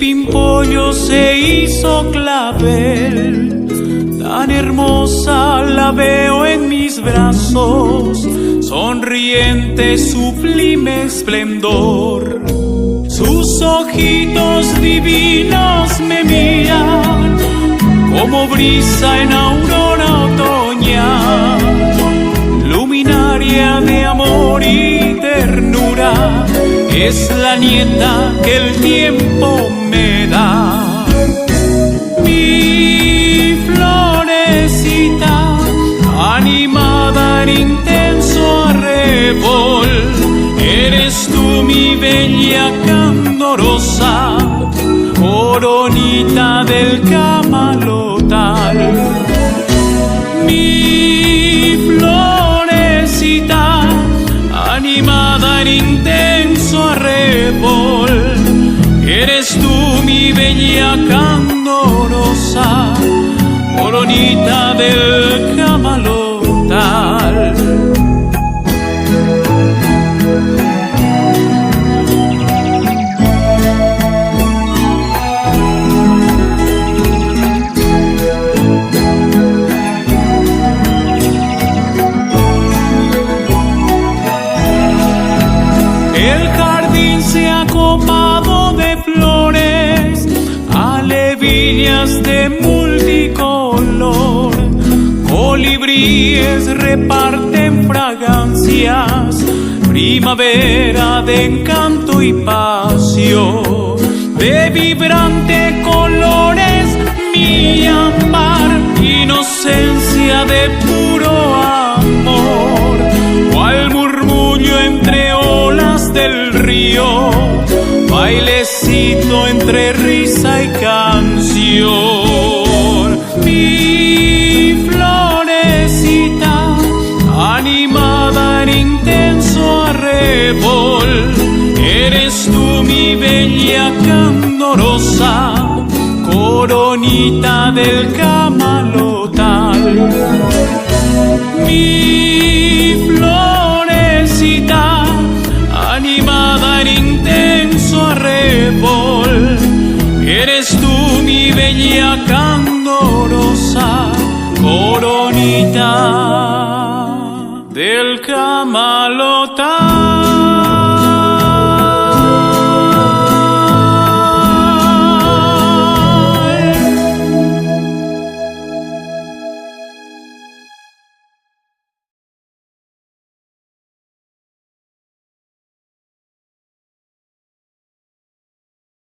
pimpollo se hizo clavel, tan hermosa la veo en mis brazos, sonriente, sublime esplendor. Sus ojitos divinos me miran como brisa en aurora otoñal, luminaria de amor y ternura, es la nieta que el tiempo me da. Mi florecita, animada en intenso arrebol, eres tú mi bella candorosa, coronita del camalotal. Mi florecita, animada en intenso arrebol, eres tú mi bella candorosa, coronita del camalotal. El jardín se ha copado de flores, alevillas de multicolor, colibríes reparten fragancias, primavera de encanto y pasión, de vibrante colores mi ámbar, inocencia de puro amor, cual murmullo entre olas del río, bailecito entre risa y canción. Mi florecita, animada en intenso arrebol, eres tú mi bella candorosa, coronita del camalotal. Mi florecita, animada en intenso arrebol, eres tú mi bella candorosa, coronita